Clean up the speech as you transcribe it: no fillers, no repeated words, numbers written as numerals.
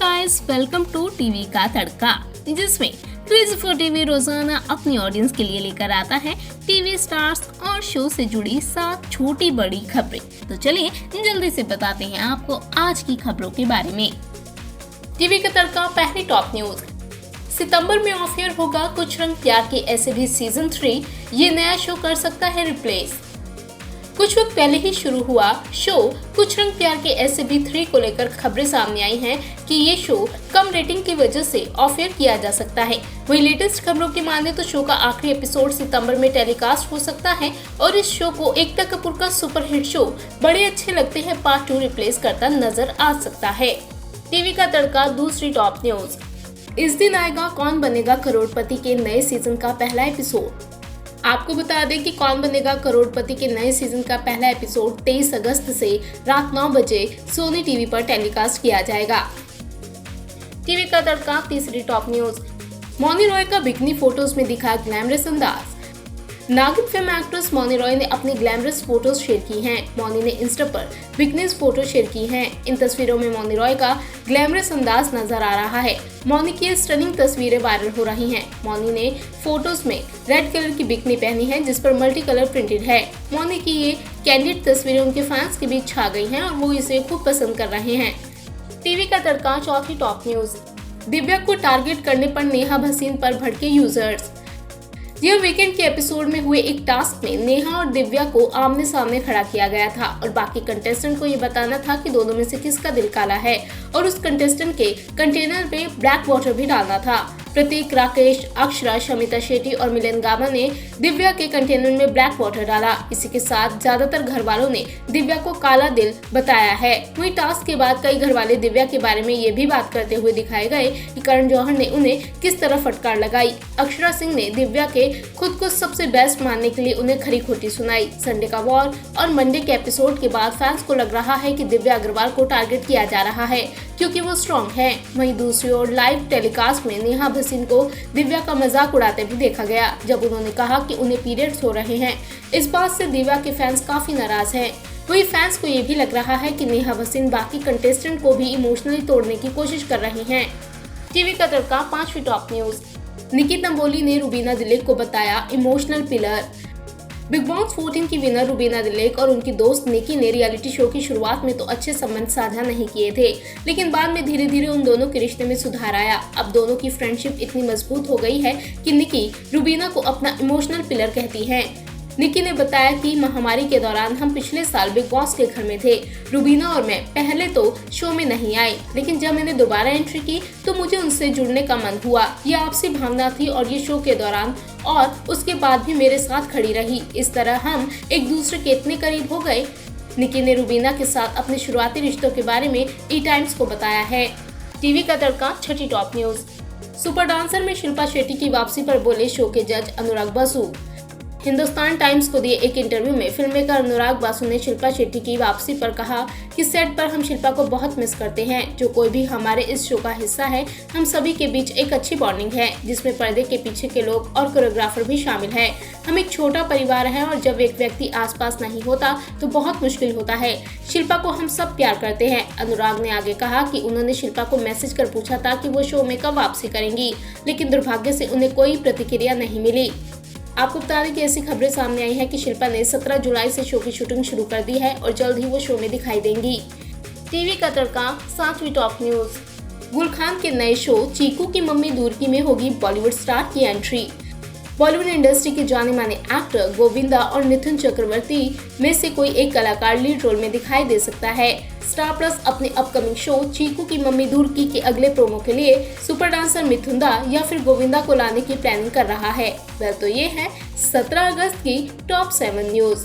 Guys, welcome to TV का तड़का, जिसमें crazy for TV रोजाना अपनी ऑडियंस के लिए लेकर आता है टीवी स्टार्स और शो से जुड़ी 7 छोटी बड़ी खबरें। तो चलिए जल्दी से बताते हैं आपको आज की खबरों के बारे में। टीवी का तड़का पहली टॉप न्यूज। सितंबर में ऑफ एयर होगा कुछ रंग प्यार के ऐसे भी सीजन 3। ये नया शो कर सकता है रिप्लेस। कुछ वक्त पहले ही शुरू हुआ शो कुछ रंग प्यार के ऐसे भी 3 को लेकर खबरें सामने आई हैं कि ये शो कम रेटिंग की वजह से ऑफ एयर किया जा सकता है। वही लेटेस्ट खबरों की माने तो शो का आखिरी एपिसोड सितंबर में टेलीकास्ट हो सकता है और इस शो को एकता कपूर का सुपरहिट शो बड़े अच्छे लगते हैं पार्ट 2 रिप्लेस करता नजर आ सकता है। टीवी का तड़का दूसरी टॉप न्यूज। इस दिन आएगा कौन बनेगा करोड़पति के नए सीजन का पहला एपिसोड। आपको बता दें कि कौन बनेगा करोड़पति के नए सीजन का पहला एपिसोड 23 अगस्त से रात 9 बजे सोनी टीवी पर टेलीकास्ट किया जाएगा। टीवी का तड़का तीसरी टॉप न्यूज। मौनी रॉय का बिकनी फोटोज में दिखा ग्लैमरस अंदाज। नागिन फिल्म एक्ट्रेस मौनी रॉय ने अपनी ग्लैमरस फोटोज शेयर की हैं। मौनी ने इंस्टा पर बिकनीज फोटो शेयर की हैं। इन तस्वीरों में मौनी रॉय का ग्लैमरस अंदाज नजर आ रहा है। मौनी की ये स्टनिंग तस्वीरें वायरल हो रही हैं। मौनी ने फोटोज में रेड कलर की बिकनी पहनी है जिस पर मल्टी कलर प्रिंटेड है। मौनी की ये कैंडिड तस्वीरें उनके फैंस के बीच छा गई हैं और वो इसे खूब पसंद कर रहे हैं। टीवी का तड़का चौथी टॉप न्यूज। दिव्या को टारगेट करने पर नेहा भसीन पर भड़के यूजर्स। यह वीकेंड के एपिसोड में हुए एक टास्क में नेहा और दिव्या को आमने सामने खड़ा किया गया था और बाकी कंटेस्टेंट को ये बताना था कि दोनों में से किसका दिल काला है और उस कंटेस्टेंट के कंटेनर में ब्लैक वाटर भी डालना था। प्रतीक, राकेश, अक्षरा, शमिता शेट्टी और मिलन गामा ने दिव्या के कंटेनर में ब्लैक वाटर डाला। इसी के साथ ज्यादातर घर वालों ने दिव्या को काला दिल बताया है। वहीं टास्क के बाद कई घर वाले दिव्या के बारे में ये भी बात करते हुए दिखाए गए कि करण जौहर ने उन्हें किस तरह फटकार लगाई। अक्षरा सिंह ने दिव्या के खुद को सबसे बेस्ट मानने के लिए उन्हें खरी खोटी सुनाई। संडे का वॉर और मंडे के एपिसोड के बाद फैंस को लग रहा है कि दिव्या अग्रवाल को टारगेट किया जा रहा है क्योंकि वो स्ट्रॉन्ग है। वहीं दूसरी ओर लाइव टेलीकास्ट में नेहा भसीन को दिव्या का मजाक उड़ाते भी देखा गया जब उन्होंने कहा कि उन्हें पीरियड्स हो रहे हैं। इस बात से दिव्या के फैंस काफी नाराज हैं। वही फैंस को ये भी लग रहा है कि नेहा भसीन बाकी कंटेस्टेंट को भी इमोशनली तोड़ने की कोशिश कर रही हैं। टीवी का तड़का पांचवी टॉप न्यूज। निकी तंबोली ने रुबीना दिलीप को बताया इमोशनल पिलर। बिग बॉस 14 की विनर रुबीना दिलीप और उनकी दोस्त निकी ने रियलिटी शो की शुरुआत में तो अच्छे संबंध साझा नहीं किए थे, लेकिन बाद में धीरे धीरे उन दोनों के रिश्ते में सुधार आया। अब दोनों की फ्रेंडशिप इतनी मजबूत हो गई है कि निकी रुबीना को अपना इमोशनल पिलर कहती है। निकी ने बताया कि महामारी के दौरान हम पिछले साल बिग बॉस के घर में थे। रुबीना और मैं पहले तो शो में नहीं आई, लेकिन जब मैंने दोबारा एंट्री की तो मुझे उनसे जुड़ने का मन हुआ। ये आपसी भावना थी और ये शो के दौरान और उसके बाद भी मेरे साथ खड़ी रही। इस तरह हम एक दूसरे के इतने करीब हो गए। निकी ने रुबीना के साथ अपने शुरुआती रिश्तों के बारे में ई टाइम्स को बताया है। टीवी का तड़का छठी टॉप न्यूज। सुपर डांसर में शिल्पा शेट्टी की वापसी पर बोले शो के जज अनुराग बासु। हिंदुस्तान टाइम्स को दिए एक इंटरव्यू में फिल्म मेकर अनुराग बासु ने शिल्पा शेट्टी की वापसी पर कहा कि सेट पर हम शिल्पा को बहुत मिस करते हैं। जो कोई भी हमारे इस शो का हिस्सा है, हम सभी के बीच एक अच्छी बॉन्डिंग है जिसमें पर्दे के पीछे के लोग और कोरियोग्राफर भी शामिल है। हम एक छोटा परिवार है और जब एक व्यक्ति आसपास नहीं होता तो बहुत मुश्किल होता है। शिल्पा को हम सब प्यार करते हैं। अनुराग ने आगे कहा कि उन्होंने शिल्पा को मैसेज कर पूछा था कि वो शो में कब वापसी करेंगी, लेकिन दुर्भाग्य से उन्हें कोई प्रतिक्रिया नहीं मिली। आपको बता दें कि ऐसी खबरें सामने आई हैं कि शिल्पा ने 17 जुलाई से शो की शूटिंग शुरू कर दी है और जल्द ही वो शो में दिखाई देंगी। टीवी का तड़का सातवीं टॉप न्यूज। गुल खान के नए शो चीकू की मम्मी दूरकी में होगी बॉलीवुड स्टार की एंट्री। बॉलीवुड इंडस्ट्री के जाने माने एक्टर गोविंदा और मिथुन चक्रवर्ती में से कोई एक कलाकार लीड रोल में दिखाई दे सकता है। स्टार प्लस अपने अपकमिंग शो चीकू की मम्मी दूरकी के अगले प्रोमो के लिए सुपर डांसर मिथुंदा या फिर गोविंदा को लाने की प्लानिंग कर रहा है। तो ये है 17 अगस्त की टॉप 7 न्यूज।